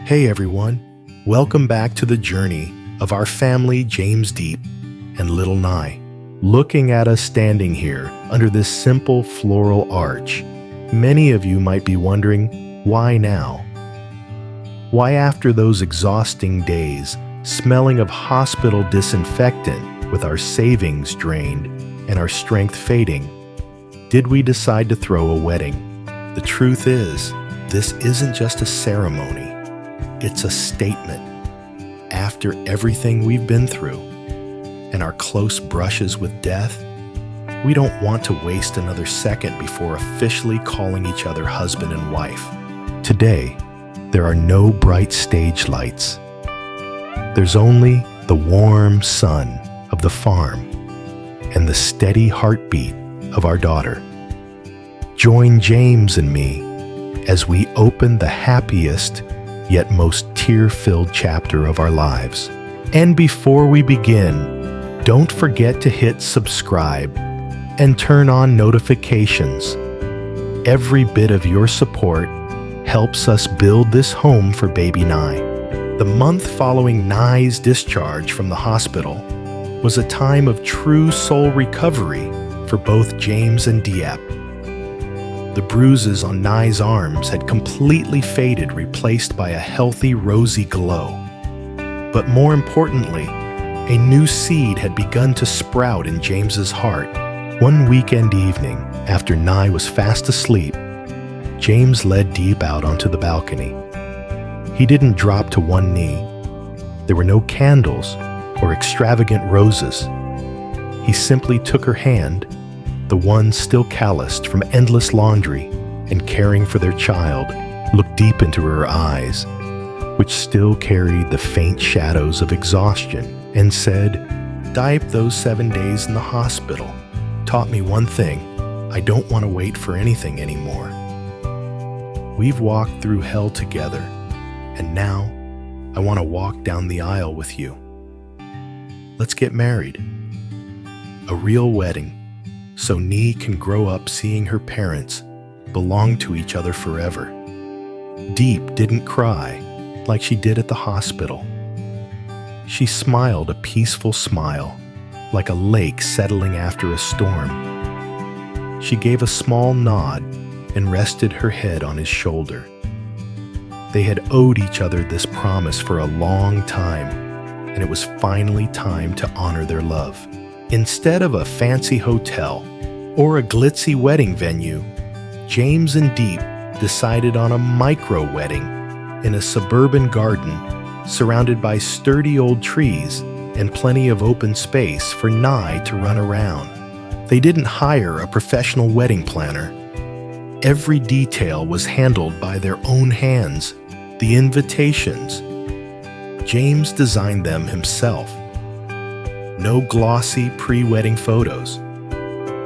Hey everyone, welcome back to the journey of our family James Diep and little Ly. Looking at us standing here under this simple floral arch, many of you might be wondering, why now? Why after those exhausting days, smelling of hospital disinfectant with our savings drained and our strength fading, did we decide to throw a wedding? The truth is, this isn't just a ceremony, it's a statement. After everything we've been through and our close brushes with death, we don't want to waste another second before officially calling each other husband and wife. Today, there are no bright stage lights. There's only the warm sun of the farm and the steady heartbeat of our daughter. Join James and me as we open the happiest yet most tear-filled chapter of our lives. And before we begin, don't forget to hit subscribe and turn on notifications. Every bit of your support helps us build this home for baby Ly. The month following Ly's discharge from the hospital was a time of true soul recovery for both James and Diep. The bruises on Ly's arms had completely faded, replaced by a healthy, rosy glow. But more importantly, a new seed had begun to sprout in James's heart. One weekend evening, after Ly was fast asleep, James led Diep out onto the balcony. He didn't drop to one knee. There were no candles or extravagant roses. He simply took her hand, the one still calloused from endless laundry and caring for their child, looked deep into her eyes, which still carried the faint shadows of exhaustion, and said, "Diep, those 7 days in the hospital taught me one thing. I don't want to wait for anything anymore. We've walked through hell together, and now I want to walk down the aisle with you. Let's get married. A real wedding, so Ly can grow up seeing her parents belong to each other forever." Diep didn't cry like she did at the hospital. She smiled a peaceful smile, like a lake settling after a storm. She gave a small nod and rested her head on his shoulder. They had owed each other this promise for a long time, and it was finally time to honor their love. Instead of a fancy hotel or a glitzy wedding venue, James and Diep decided on a micro-wedding in a suburban garden surrounded by sturdy old trees and plenty of open space for Ly to run around. They didn't hire a professional wedding planner. Every detail was handled by their own hands. The invitations, James designed them himself. No glossy pre-wedding photos,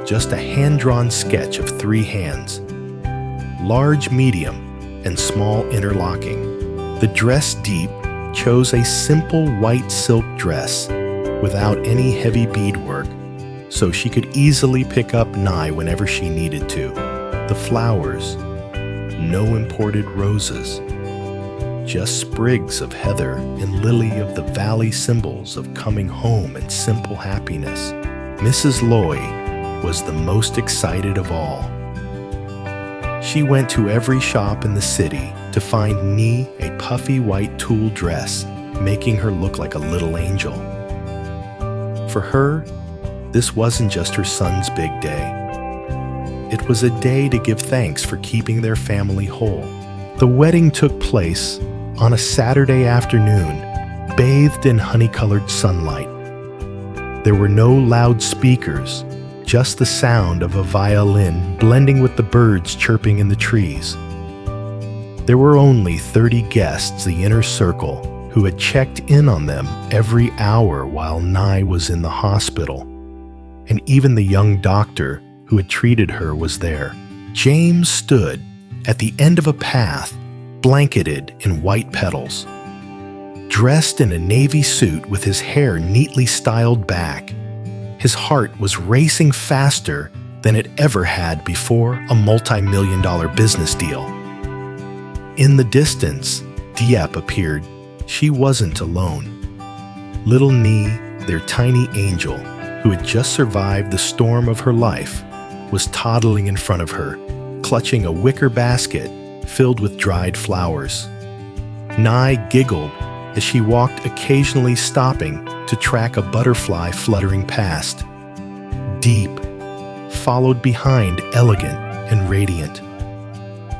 just a hand-drawn sketch of 3 hands, large, medium, and small interlocking. The dress Diep chose a simple white silk dress without any heavy beadwork, so she could easily pick up Ly whenever she needed to. The flowers, no imported roses, just sprigs of heather and lily of the valley, symbols of coming home and simple happiness. Mrs. Ly was the most excited of all. She went to every shop in the city to find Ly a puffy white tulle dress, making her look like a little angel. For her, this wasn't just her son's big day. It was a day to give thanks for keeping their family whole. The wedding took place on a Saturday afternoon, bathed in honey-colored sunlight. There were no loudspeakers, just the sound of a violin blending with the birds chirping in the trees. There were only 30 guests, the inner circle, who had checked in on them every hour while Ly was in the hospital. And even the young doctor who had treated her was there. James stood at the end of a path, blanketed in white petals. Dressed in a navy suit with his hair neatly styled back, his heart was racing faster than it ever had before a multi-million-dollar business deal. In the distance, Diep appeared. She wasn't alone. Little Ly, their tiny angel, who had just survived the storm of her life, was toddling in front of her, clutching a wicker basket filled with dried flowers. Ly giggled as she walked, occasionally stopping to track a butterfly fluttering past. Diep followed behind, elegant and radiant.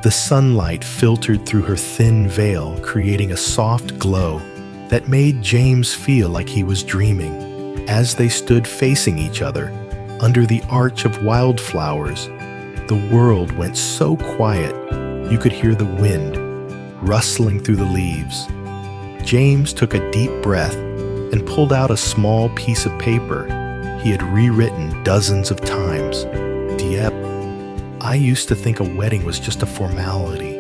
The sunlight filtered through her thin veil, creating a soft glow that made James feel like he was dreaming. As they stood facing each other, under the arch of wildflowers, the world went so quiet you could hear the wind rustling through the leaves. James took a deep breath and pulled out a small piece of paper he had rewritten dozens of times. Diep, I used to think a wedding was just a formality,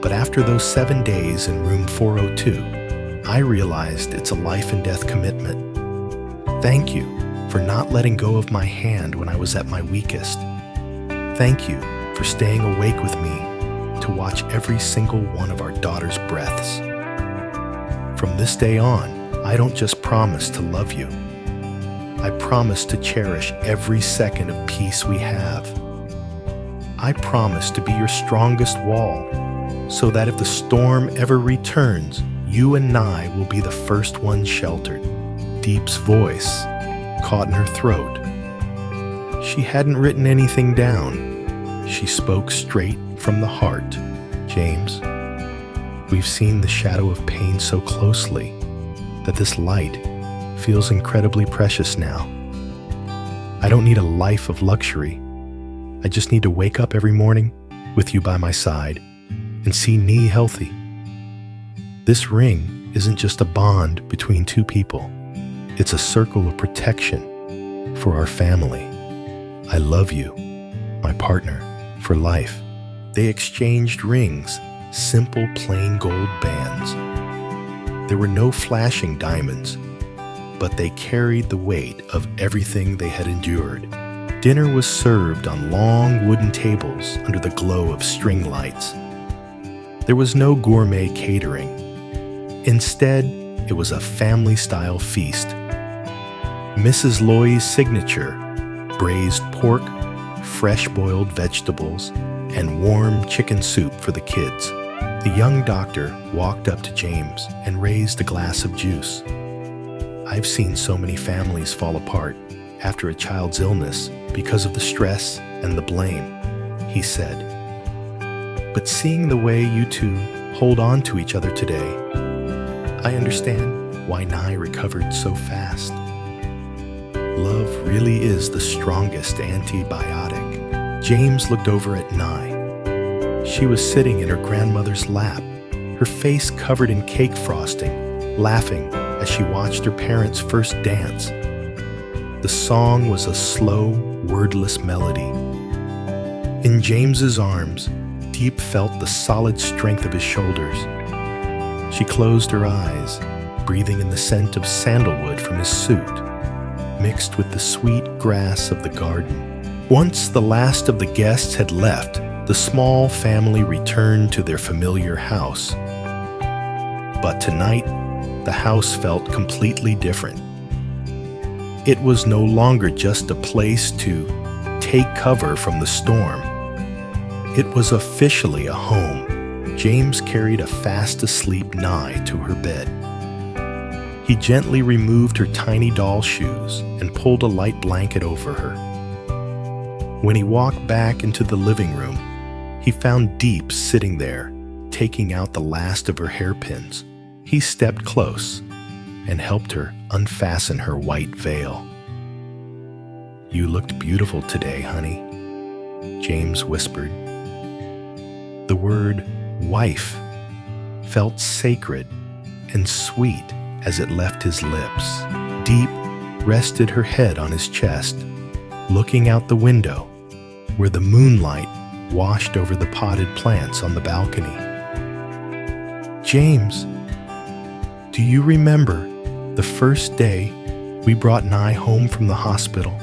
but after those 7 days in room 402, I realized it's a life and death commitment. Thank you for not letting go of my hand when I was at my weakest. Thank you for staying awake with me to watch every single one of our daughter's breaths. From this day on, I don't just promise to love you. I promise to cherish every second of peace we have. I promise to be your strongest wall, so that if the storm ever returns, you and I will be the first ones sheltered. Diep's voice caught in her throat. She hadn't written anything down. She spoke straight from the heart. James, we've seen the shadow of pain so closely that this light feels incredibly precious now. I don't need a life of luxury. I just need to wake up every morning with you by my side and see Ly healthy. This ring isn't just a bond between two people. It's a circle of protection for our family. I love you, my partner, for life. They exchanged rings, simple plain gold bands. There were no flashing diamonds, but they carried the weight of everything they had endured. Dinner was served on long wooden tables under the glow of string lights. There was no gourmet catering. Instead, it was a family-style feast. Mrs. Loy's signature, braised pork, fresh-boiled vegetables, and warm chicken soup for the kids. The young doctor walked up to James and raised a glass of juice. I've seen so many families fall apart after a child's illness because of the stress and the blame, he said. But seeing the way you two hold on to each other today, I understand why Ly recovered so fast. Love really is the strongest antibiotic. James looked over at Ly. She was sitting in her grandmother's lap, her face covered in cake frosting, laughing as she watched her parents' first dance. The song was a slow, wordless melody. In James's arms, Diep felt the solid strength of his shoulders. She closed her eyes, breathing in the scent of sandalwood from his suit, mixed with the sweet grass of the garden. Once the last of the guests had left, the small family returned to their familiar house. But tonight, the house felt completely different. It was no longer just a place to take cover from the storm. It was officially a home. James carried a fast-asleep Ly to her bed. He gently removed her tiny doll shoes and pulled a light blanket over her. When he walked back into the living room, he found Diep sitting there, taking out the last of her hairpins. He stepped close and helped her unfasten her white veil. "You looked beautiful today, honey," James whispered. The word wife felt sacred and sweet as it left his lips. Diep rested her head on his chest, looking out the window where the moonlight washed over the potted plants on the balcony. "James, do you remember the first day we brought Ly home from the hospital?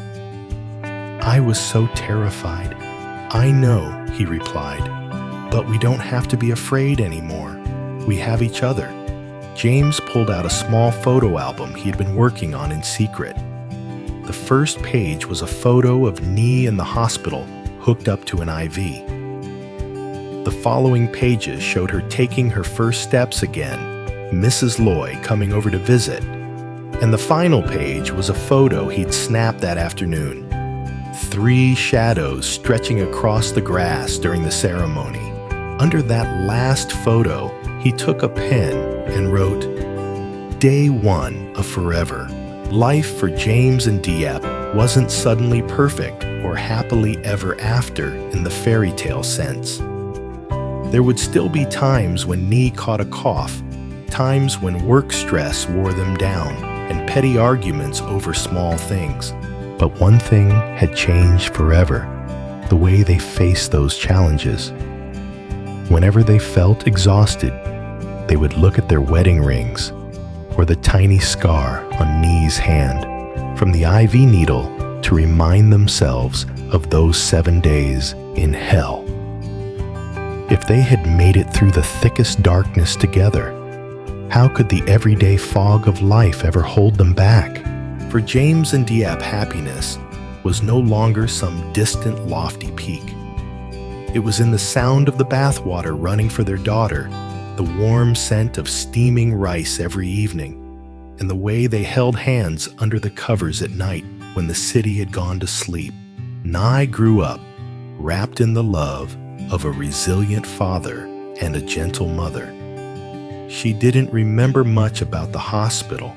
I was so terrified." "I know," he replied, "but we don't have to be afraid anymore. we have each other." James pulled out a small photo album he had been working on in secret. The first page was a photo of Ly in the hospital, hooked up to an IV. The following pages showed her taking her first steps again, Mrs. Ly coming over to visit, and the final page was a photo he'd snapped that afternoon. 3 shadows stretching across the grass during the ceremony. Under that last photo, he took a pen and wrote, "Day 1 of forever." Life for James and Diep wasn't suddenly perfect or happily ever after in the fairy tale sense. There would still be times when Ly caught a cough, times when work stress wore them down, and petty arguments over small things. But one thing had changed forever: the way they faced those challenges. Whenever they felt exhausted, they would look at their wedding rings or the tiny scar on Ly's hand from the IV needle to remind themselves of those 7 days in hell. If they had made it through the thickest darkness together, how could the everyday fog of life ever hold them back? For James and Diep, happiness was no longer some distant, lofty peak. It was in the sound of the bathwater running for their daughter, the warm scent of steaming rice every evening, and the way they held hands under the covers at night when the city had gone to sleep. Ly grew up, wrapped in the love of a resilient father and a gentle mother. She didn't remember much about the hospital,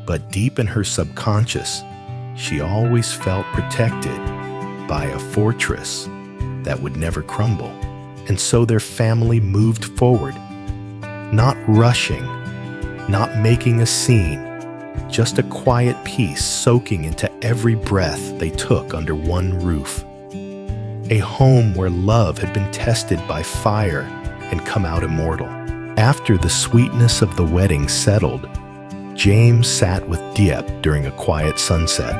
but deep in her subconscious, she always felt protected by a fortress that would never crumble. And so their family moved forward, not rushing, not making a scene, just a quiet peace soaking into every breath they took under one roof. A home where love had been tested by fire and come out immortal. After the sweetness of the wedding settled, James sat with Diep during a quiet sunset.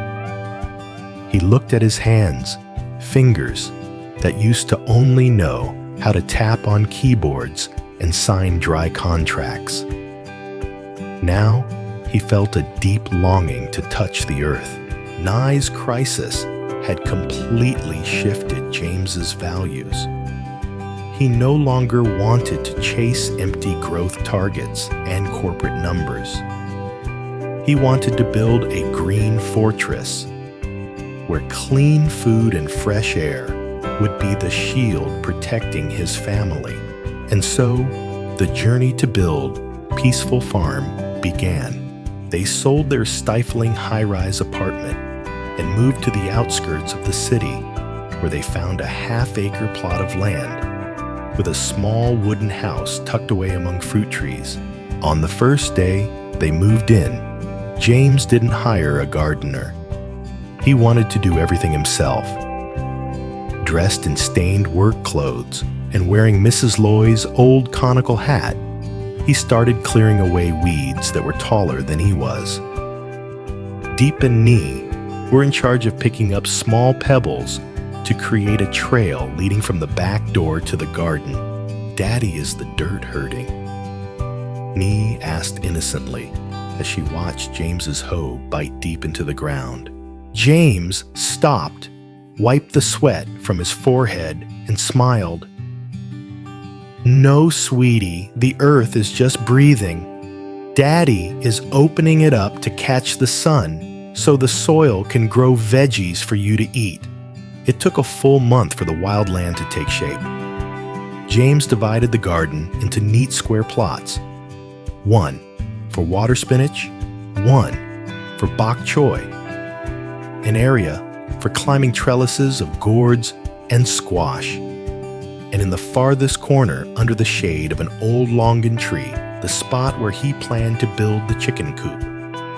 He looked at his hands, fingers that used to only know how to tap on keyboards and sign dry contracts. Now, he felt a deep longing to touch the earth. Ly's crisis had completely shifted James's values. He no longer wanted to chase empty growth targets and corporate numbers. He wanted to build a green fortress where clean food and fresh air would be the shield protecting his family. And so, the journey to build Peaceful Farm began. They sold their stifling high-rise apartment and moved to the outskirts of the city, where they found a half-acre plot of land with a small wooden house tucked away among fruit trees. On the first day they moved in, James didn't hire a gardener. He wanted to do everything himself. Dressed in stained work clothes and wearing Mrs. Ly's old conical hat, he started clearing away weeds that were taller than he was. Diep and Ly were in charge of picking up small pebbles to create a trail leading from the back door to the garden. "Daddy is the dirt herding?" Ly asked innocently as she watched James's hoe bite deep into the ground. James stopped, wiped the sweat from his forehead, and smiled. "No, sweetie, the earth is just breathing. Daddy is opening it up to catch the sun so the soil can grow veggies for you to eat." It took a full month for the wild land to take shape. James divided the garden into neat square plots. One for water spinach, one for bok choy, an area for climbing trellises of gourds and squash, and in the farthest corner under the shade of an old longan tree, the spot where he planned to build the chicken coop.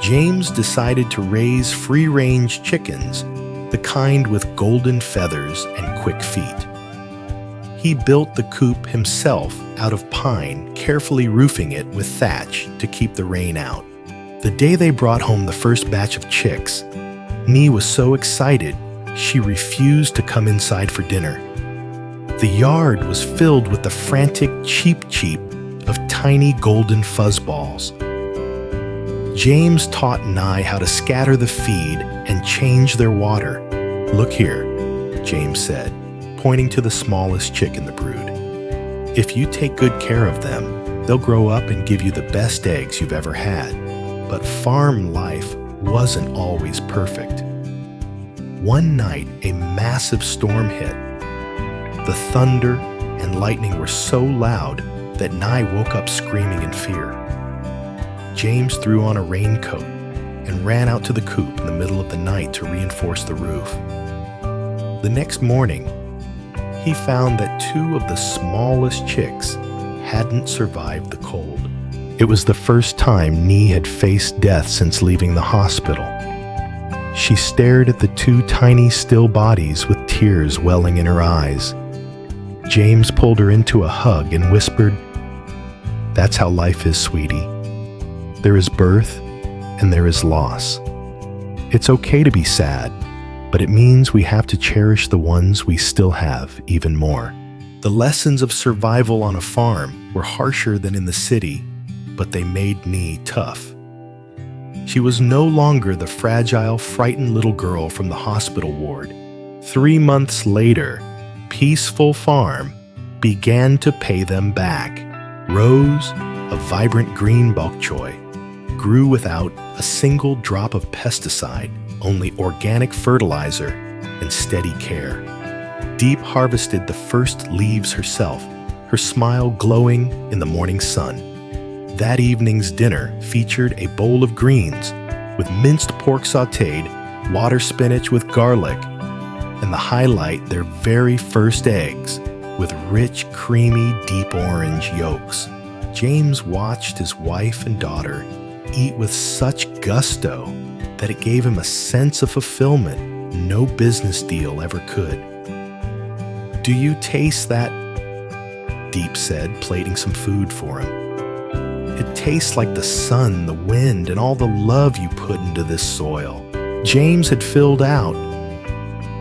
James decided to raise free-range chickens, the kind with golden feathers and quick feet. He built the coop himself out of pine, carefully roofing it with thatch to keep the rain out. The day they brought home the first batch of chicks, Ly was so excited she refused to come inside for dinner. The yard was filled with the frantic cheep-cheep of tiny golden fuzzballs. James taught Ly how to scatter the feed and change their water. "Look here," James said, pointing to the smallest chick in the brood. "If you take good care of them, they'll grow up and give you the best eggs you've ever had." But farm life wasn't always perfect. One night, a massive storm hit. The thunder and lightning were so loud that Ly woke up screaming in fear. James threw on a raincoat and ran out to the coop in the middle of the night to reinforce the roof. The next morning, he found that 2 of the smallest chicks hadn't survived the cold. It was the first time Ly had faced death since leaving the hospital. She stared at the 2 tiny still bodies with tears welling in her eyes. James pulled her into a hug and whispered, "That's how life is, sweetie. There is birth and there is loss. It's okay to be sad, but it means we have to cherish the ones we still have even more." The lessons of survival on a farm were harsher than in the city, but they made Ly tough. She was no longer the fragile, frightened little girl from the hospital ward. 3 months later, Peaceful Farm began to pay them back. Rose, a vibrant green bok choy, grew without a single drop of pesticide, only organic fertilizer and steady care. Diep harvested the first leaves herself, her smile glowing in the morning sun. That evening's dinner featured a bowl of greens with minced pork sautéed, water spinach with garlic, and the highlight, their very first eggs with rich, creamy, deep orange yolks. James watched his wife and daughter eat with such gusto that it gave him a sense of fulfillment no business deal ever could. "Do you taste that?" Diep said, plating some food for him. "It tastes like the sun, the wind, and all the love you put into this soil." James had filled out.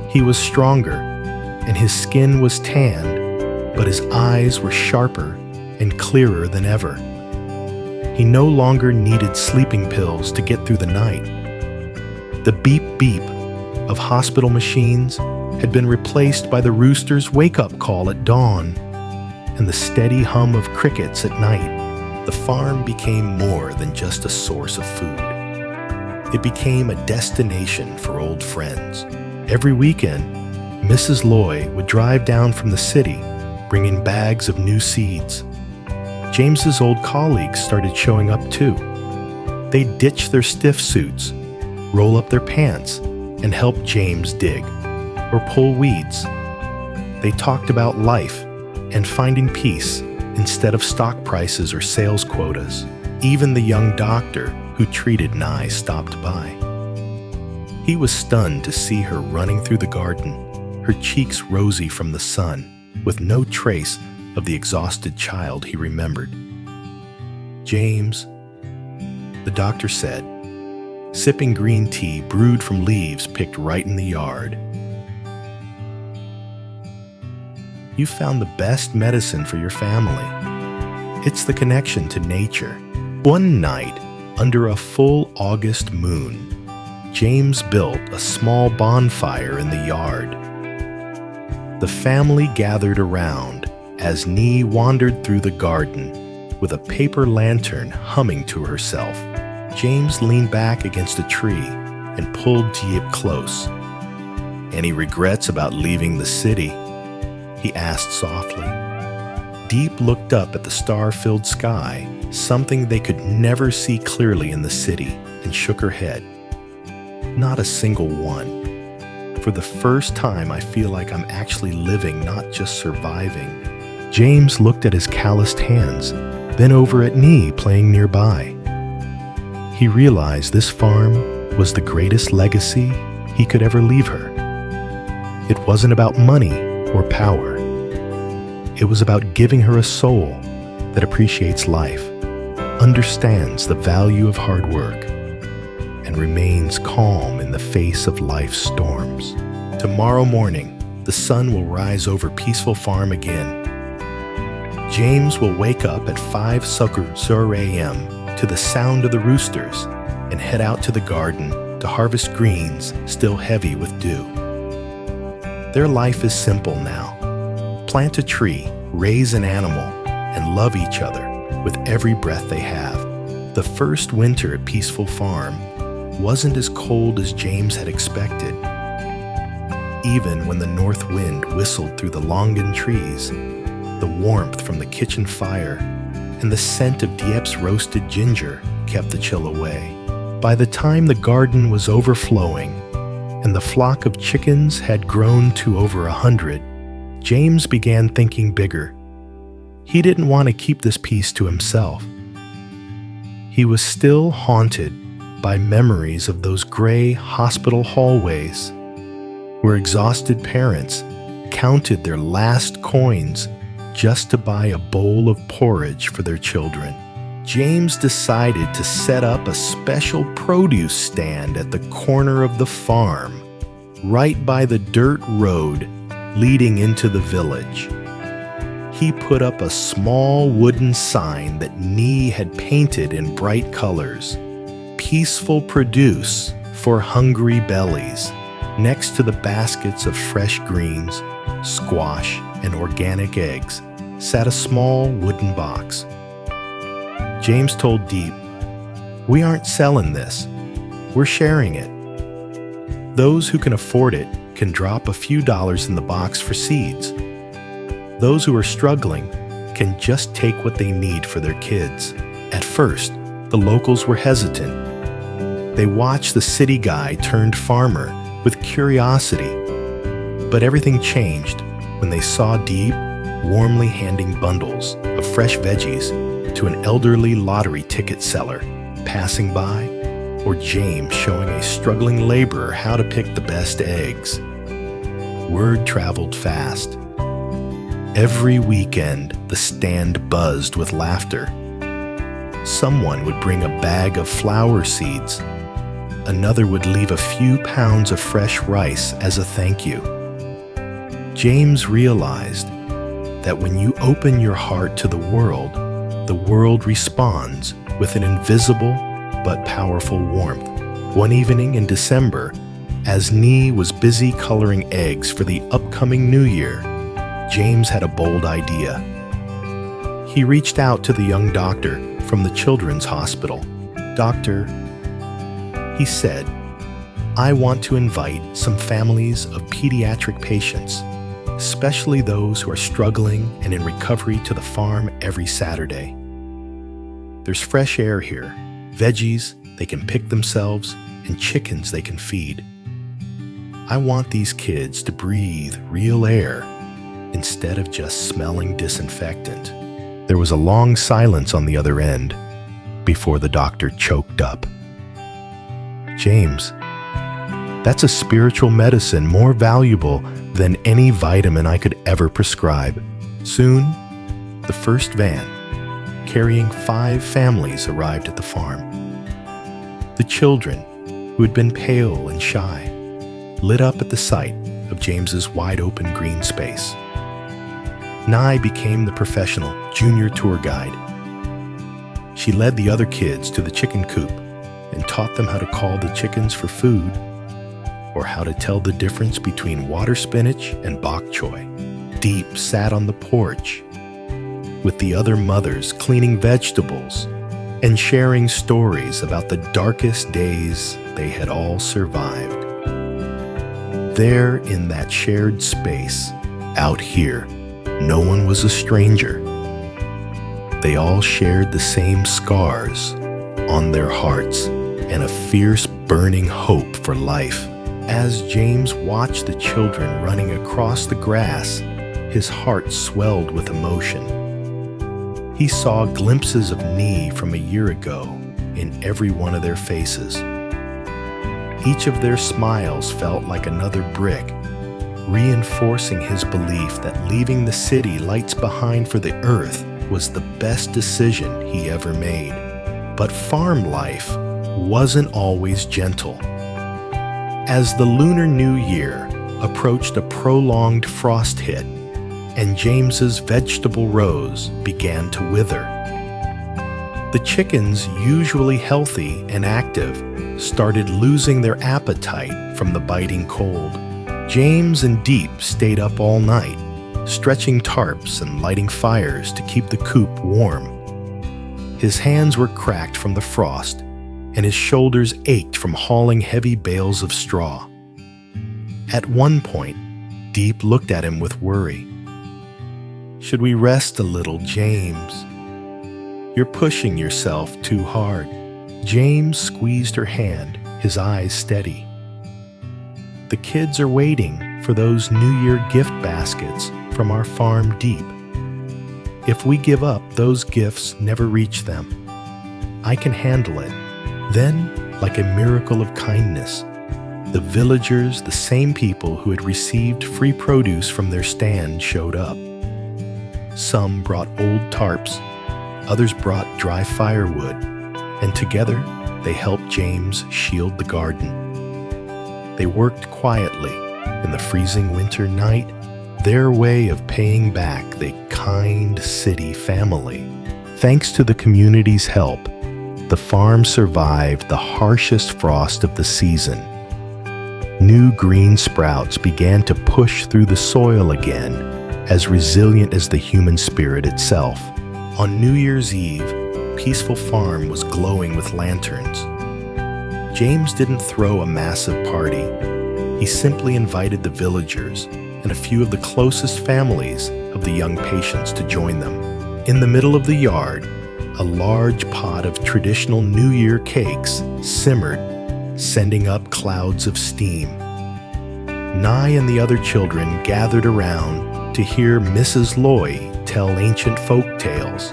He was stronger, and his skin was tanned, but his eyes were sharper and clearer than ever. He no longer needed sleeping pills to get through the night. The beep-beep of hospital machines had been replaced by the rooster's wake-up call at dawn and the steady hum of crickets at night. The farm became more than just a source of food. It became a destination for old friends. Every weekend, Mrs. Loy would drive down from the city, bringing bags of new seeds. James's old colleagues started showing up too. They'd ditch their stiff suits, roll up their pants, and help James dig or pull weeds. They talked about life and finding peace instead of stock prices or sales quotas. Even the young doctor who treated Ly stopped by. He was stunned to see her running through the garden, her cheeks rosy from the sun, with no trace of the exhausted child he remembered. "James," the doctor said, sipping green tea brewed from leaves picked right in the yard, "you found the best medicine for your family. It's the connection to nature." One night, under a full August moon, James built a small bonfire in the yard. The family gathered around as Ly wandered through the garden with a paper lantern humming to herself. James leaned back against a tree and pulled Diep close. "Any regrets about leaving the city?" he asked softly. Diep looked up at the star-filled sky, something they could never see clearly in the city, and shook her head. "Not a single one. For the first time, I feel like I'm actually living, not just surviving." James looked at his calloused hands, then over at Ly playing nearby. He realized this farm was the greatest legacy he could ever leave her. It wasn't about money or power. It was about giving her a soul that appreciates life, understands the value of hard work, and remains calm in the face of life's storms. Tomorrow morning, the sun will rise over Peaceful Farm again. James will wake up at 5 a.m. to the sound of the roosters and head out to the garden to harvest greens still heavy with dew. Their life is simple now. Plant a tree, raise an animal, and love each other with every breath they have. The first winter at Peaceful Farm wasn't as cold as James had expected. Even when the north wind whistled through the longan trees, the warmth from the kitchen fire and the scent of Diep's roasted ginger kept the chill away. By the time the garden was overflowing and the flock of chickens had grown to over 100, James began thinking bigger. He didn't want to keep this peace to himself. He was still haunted by memories of those gray hospital hallways where exhausted parents counted their last coins just to buy a bowl of porridge for their children. James decided to set up a special produce stand at the corner of the farm, right by the dirt road leading into the village. He put up a small wooden sign that Nee had painted in bright colors, "Peaceful Produce for Hungry Bellies." Next to the baskets of fresh greens, squash, and organic eggs sat a small wooden box. James told Diep, "We aren't selling this. We're sharing it. Those who can afford it can drop a few dollars in the box for seeds. Those who are struggling can just take what they need for their kids." At first, the locals were hesitant. They watched the city guy turned farmer with curiosity. But everything changed when they saw Diep warmly handing bundles of fresh veggies to an elderly lottery ticket seller passing by, or James showing a struggling laborer how to pick the best eggs. Word traveled fast. Every weekend, the stand buzzed with laughter. Someone would bring a bag of flower seeds. Another would leave a few pounds of fresh rice as a thank you. James realized that when you open your heart to the world responds with an invisible but powerful warmth. One evening in December, as Nee was busy coloring eggs for the upcoming New Year, James had a bold idea. He reached out to the young doctor from the children's hospital. "Doctor," he said, "I want to invite some families of pediatric patients, especially those who are struggling and in recovery, to the farm every Saturday. There's fresh air here, veggies they can pick themselves, and chickens they can feed. I want these kids to breathe real air instead of just smelling disinfectant." There was a long silence on the other end before the doctor choked up. "James, that's a spiritual medicine more valuable than any vitamin I could ever prescribe." Soon, the first van, carrying 5 families, arrived at the farm. The children, who had been pale and shy, lit up at the sight of James's wide-open green space. Nye became the professional junior tour guide. She led the other kids to the chicken coop and taught them how to call the chickens for food, or how to tell the difference between water spinach and bok choy. Diep sat on the porch with the other mothers, cleaning vegetables and sharing stories about the darkest days they had all survived. There in that shared space, out here, no one was a stranger. They all shared the same scars on their hearts and a fierce, burning hope for life. As James watched the children running across the grass, his heart swelled with emotion. He saw glimpses of Nee from a year ago in every one of their faces. Each of their smiles felt like another brick, reinforcing his belief that leaving the city lights behind for the earth was the best decision he ever made. But farm life wasn't always gentle. As the Lunar New Year approached a prolonged frost hit, and James's vegetable rows began to wither. The chickens, usually healthy and active, started losing their appetite from the biting cold. James and Diep stayed up all night, stretching tarps and lighting fires to keep the coop warm. His hands were cracked from the frost, and his shoulders ached from hauling heavy bales of straw. At one point, Diep looked at him with worry. "Should we rest a little, James? You're pushing yourself too hard." James squeezed her hand, his eyes steady. "The kids are waiting for those New Year gift baskets from our farm Diep. If we give up, those gifts never reach them. I can handle it." Then, like a miracle of kindness, the villagers, the same people who had received free produce from their stand, showed up. Some brought old tarps, others brought dry firewood, and together they helped James shield the garden. They worked quietly in the freezing winter night, their way of paying back the kind city family. Thanks to the community's help, the farm survived the harshest frost of the season. New green sprouts began to push through the soil again, as resilient as the human spirit itself. On New Year's Eve, Peaceful Farm was glowing with lanterns. James didn't throw a massive party. He simply invited the villagers and a few of the closest families of the young patients to join them. In the middle of the yard, a large pot of traditional New Year cakes simmered, sending up clouds of steam. Nye and the other children gathered around to hear Mrs. Loy tell ancient folk tales.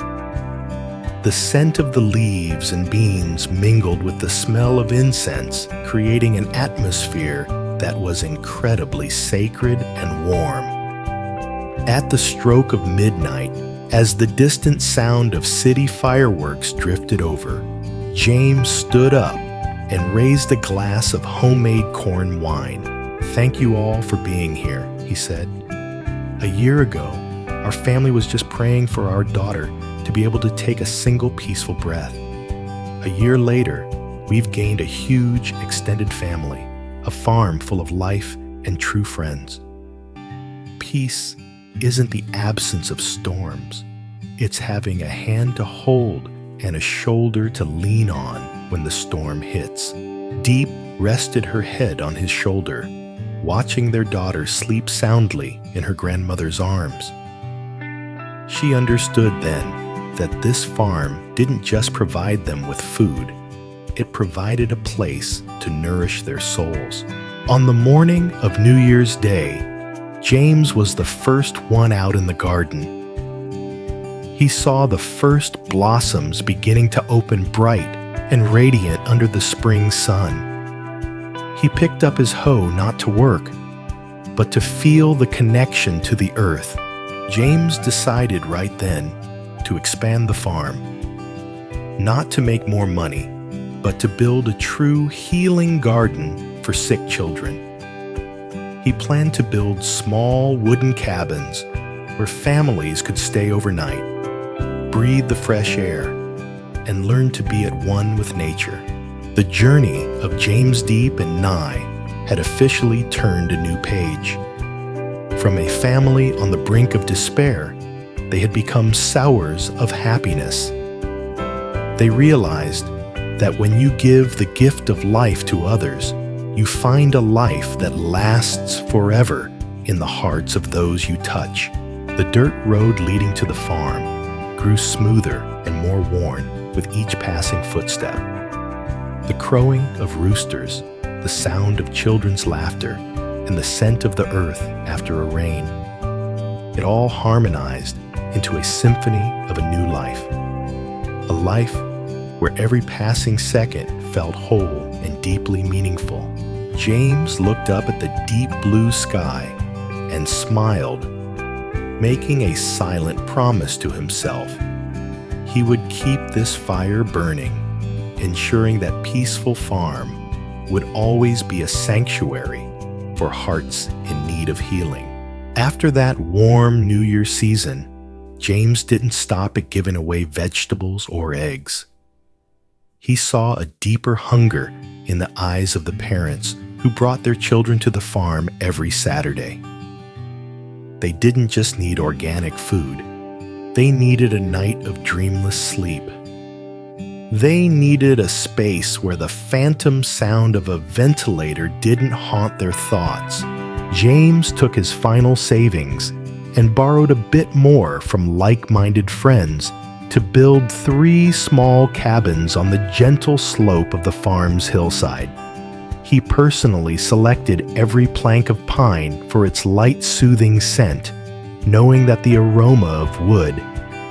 The scent of the leaves and beans mingled with the smell of incense, creating an atmosphere that was incredibly sacred and warm. At the stroke of midnight, as the distant sound of city fireworks drifted over, James stood up and raised a glass of homemade corn wine. "Thank you all for being here," he said. "A year ago, our family was just praying for our daughter to be able to take a single peaceful breath. A year later, we've gained a huge extended family, a farm full of life and true friends. Peace isn't the absence of storms. It's having a hand to hold and a shoulder to lean on when the storm hits." Diep rested her head on his shoulder, watching their daughter sleep soundly in her grandmother's arms. She understood then that this farm didn't just provide them with food, it provided a place to nourish their souls. On the morning of New Year's Day, James was the first one out in the garden. He saw the first blossoms beginning to open bright and radiant under the spring sun. He picked up his hoe not to work, but to feel the connection to the earth. James decided right then to expand the farm, not to make more money, but to build a true healing garden for sick children. He planned to build small wooden cabins where families could stay overnight, breathe the fresh air, and learn to be at one with nature. The journey of James Diep and Nye had officially turned a new page. From a family on the brink of despair, they had become sowers of happiness. They realized that when you give the gift of life to others, you find a life that lasts forever in the hearts of those you touch. The dirt road leading to the farm grew smoother and more worn with each passing footstep. The crowing of roosters, the sound of children's laughter, and the scent of the earth after a rain. It all harmonized into a symphony of a new life. A life where every passing second felt whole and deeply meaningful. James looked up at the deep blue sky and smiled, making a silent promise to himself. He would keep this fire burning, ensuring that Peaceful Farm would always be a sanctuary for hearts in need of healing. After that warm New Year season, James didn't stop at giving away vegetables or eggs. He saw a deeper hunger in the eyes of the parents who brought their children to the farm every Saturday. They didn't just need organic food. They needed a night of dreamless sleep. They needed a space where the phantom sound of a ventilator didn't haunt their thoughts. James took his final savings and borrowed a bit more from like-minded friends to build 3 small cabins on the gentle slope of the farm's hillside. He personally selected every plank of pine for its light, soothing scent, knowing that the aroma of wood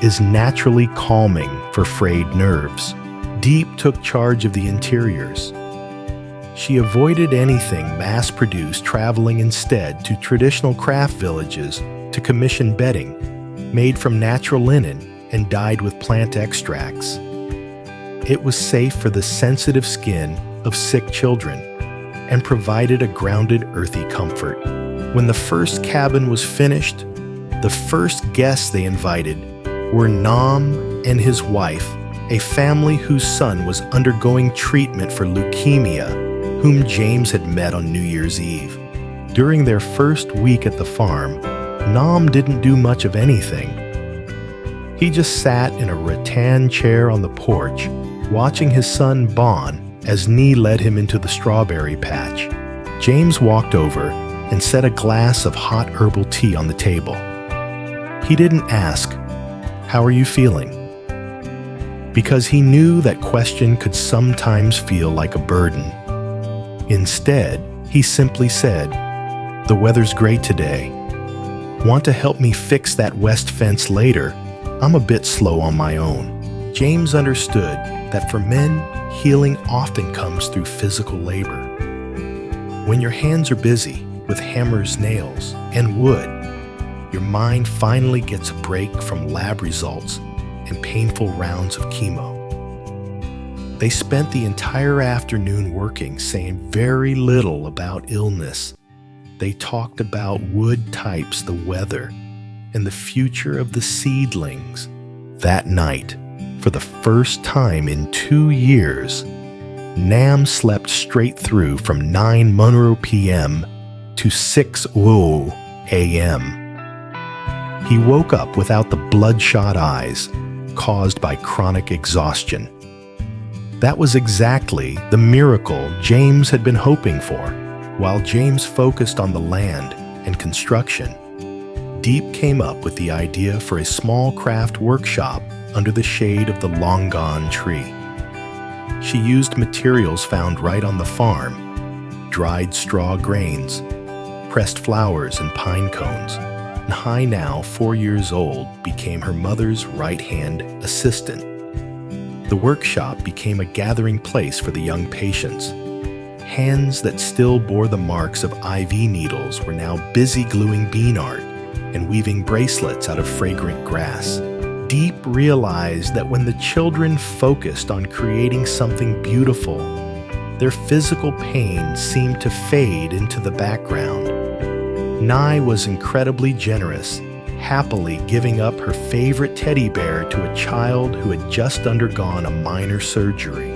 is naturally calming for frayed nerves. Diep took charge of the interiors. She avoided anything mass-produced, traveling instead to traditional craft villages to commission bedding made from natural linen and dyed with plant extracts. It was safe for the sensitive skin of sick children and provided a grounded, earthy comfort. When the first cabin was finished, the first guests they invited were Nam and his wife, a family whose son was undergoing treatment for leukemia, whom James had met on New Year's Eve. During their first week at the farm, Nam didn't do much of anything. He just sat in a rattan chair on the porch, watching his son Bon as Nee led him into the strawberry patch. James walked over and set a glass of hot herbal tea on the table. He didn't ask, "How are you feeling?" because he knew that question could sometimes feel like a burden. Instead, he simply said, "The weather's great today. Want to help me fix that west fence later? I'm a bit slow on my own." James understood that for men, healing often comes through physical labor. When your hands are busy with hammers, nails, and wood, your mind finally gets a break from lab results and painful rounds of chemo. They spent the entire afternoon working, saying very little about illness. They talked about wood types, the weather, and the future of the seedlings. That night, for the first time in 2 years, Nam slept straight through from 9 Monroe p.m. to 6 a.m. He woke up without the bloodshot eyes caused by chronic exhaustion. That was exactly the miracle James had been hoping for. While James focused on the land and construction, Diep came up with the idea for a small craft workshop under the shade of the long-gone tree. She used materials found right on the farm: dried straw grains, pressed flowers, and pine cones. Hai, now 4 years old, became her mother's right-hand assistant. The workshop became a gathering place for the young patients. Hands that still bore the marks of IV needles were now busy gluing bean art and weaving bracelets out of fragrant grass. Diep realized that when the children focused on creating something beautiful, their physical pain seemed to fade into the background. Nai was incredibly generous, happily giving up her favorite teddy bear to a child who had just undergone a minor surgery.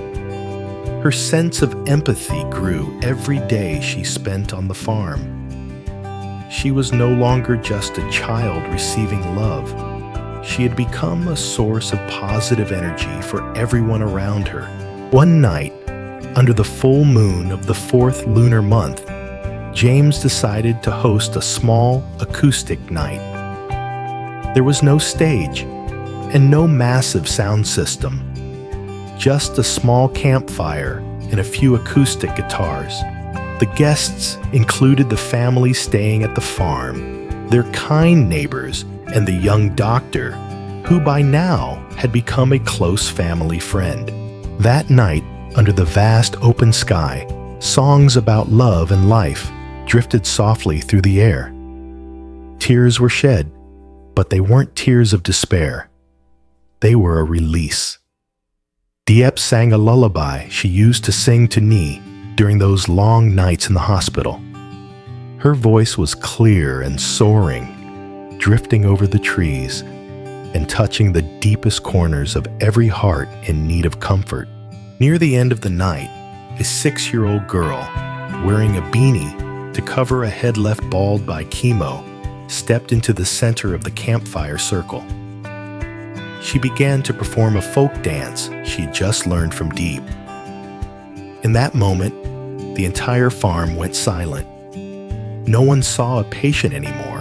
Her sense of empathy grew every day she spent on the farm. She was no longer just a child receiving love. She had become a source of positive energy for everyone around her. One night, under the full moon of the 4th lunar month, James decided to host a small acoustic night. There was no stage and no massive sound system, just a small campfire and a few acoustic guitars. The guests included the family staying at the farm, their kind neighbors, and the young doctor, who by now had become a close family friend. That night, under the vast open sky, songs about love and life drifted softly through the air. Tears were shed, but they weren't tears of despair. They were a release. Diep sang a lullaby she used to sing to Nee during those long nights in the hospital. Her voice was clear and soaring, drifting over the trees and touching the deepest corners of every heart in need of comfort. Near the end of the night, a 6-year-old girl, wearing a beanie to cover a head left bald by chemo, stepped into the center of the campfire circle. She began to perform a folk dance she had just learned from Diep. In that moment, the entire farm went silent. No one saw a patient anymore.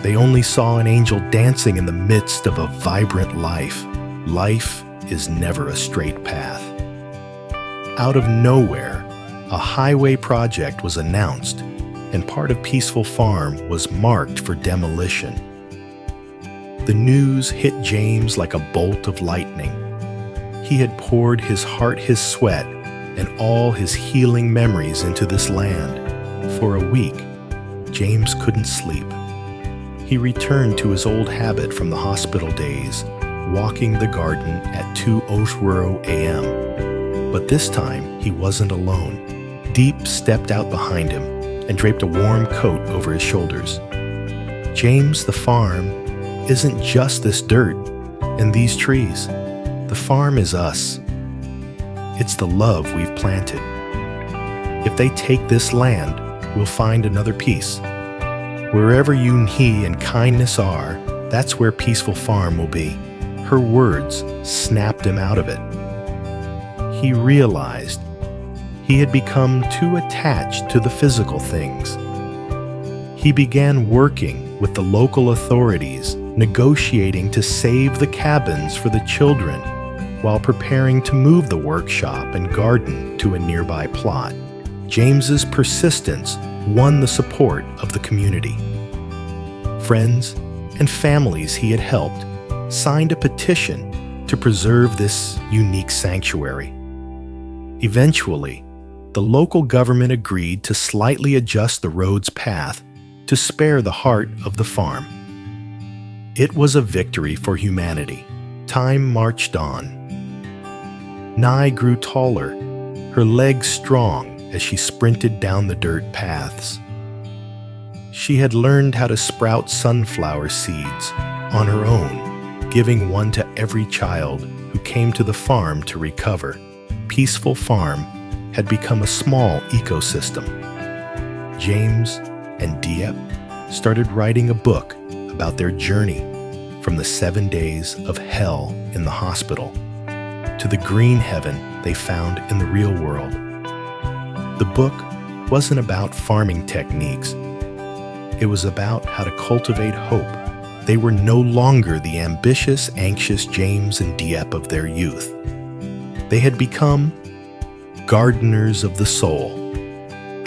They only saw an angel dancing in the midst of a vibrant life. Life is never a straight path. Out of nowhere, a highway project was announced, and part of Peaceful Farm was marked for demolition. The news hit James like a bolt of lightning. He had poured his heart, his sweat, and all his healing memories into this land. For a week, James couldn't sleep. He returned to his old habit from the hospital days, walking the garden at 2:00 a.m. But this time, he wasn't alone. Diep stepped out behind him and draped a warm coat over his shoulders. James, the farm isn't just this dirt and these trees. The farm is us. It's the love we've planted. If they take this land, we'll find another piece. Wherever unity and kindness are, that's where Peaceful Farm will be. Her words snapped him out of it. He realized he had become too attached to the physical things. He began working with the local authorities, negotiating to save the cabins for the children while preparing to move the workshop and garden to a nearby plot. James's persistence won the support of the community. Friends and families he had helped signed a petition to preserve this unique sanctuary. Eventually, the local government agreed to slightly adjust the road's path to spare the heart of the farm. It was a victory for humanity. Time marched on. Ly grew taller, her legs strong as she sprinted down the dirt paths. She had learned how to sprout sunflower seeds on her own, giving one to every child who came to the farm to recover. Peaceful Farm had become a small ecosystem. James and Diep started writing a book about their journey from the 7 days of hell in the hospital to the green heaven they found in the real world. The book wasn't about farming techniques. It was about how to cultivate hope. They were no longer the ambitious, anxious James and Diep of their youth. They had become gardeners of the soul.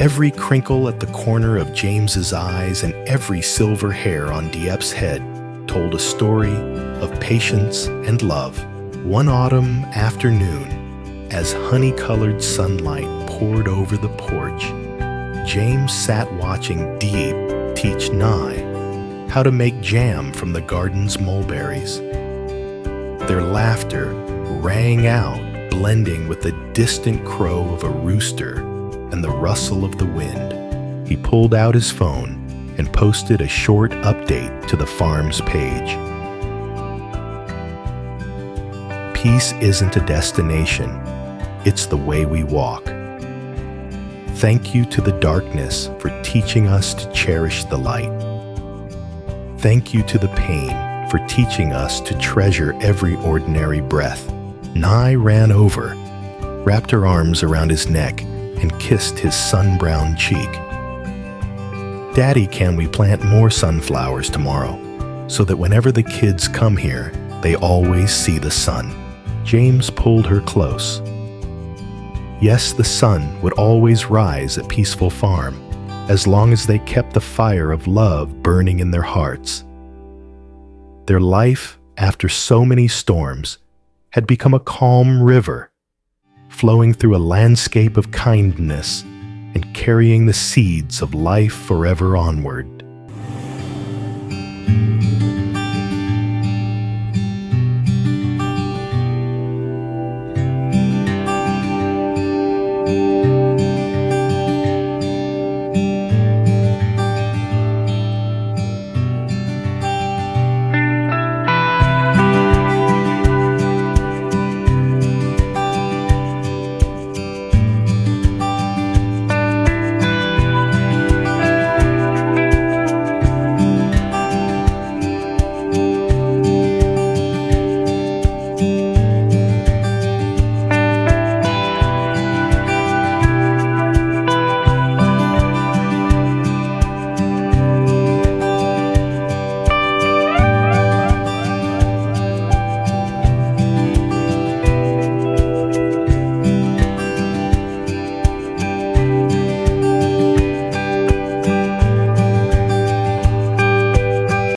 Every crinkle at the corner of James's eyes and every silver hair on Diep's head told a story of patience and love. One autumn afternoon, as honey-colored sunlight poured over the porch, James sat watching Diep teach Ly how to make jam from the garden's mulberries. Their laughter rang out, blending with the distant crow of a rooster and the rustle of the wind. He pulled out his phone and posted a short update to the farm's page. Peace isn't a destination, it's the way we walk. Thank you to the darkness for teaching us to cherish the light. Thank you to the pain for teaching us to treasure every ordinary breath. Ly ran over, wrapped her arms around his neck, and kissed his sun-browned cheek. Daddy, can we plant more sunflowers tomorrow, so that whenever the kids come here, they always see the sun? James pulled her close. Yes, the sun would always rise at Peaceful Farm, as long as they kept the fire of love burning in their hearts. Their life, after so many storms, had become a calm river, flowing through a landscape of kindness and carrying the seeds of life forever onward.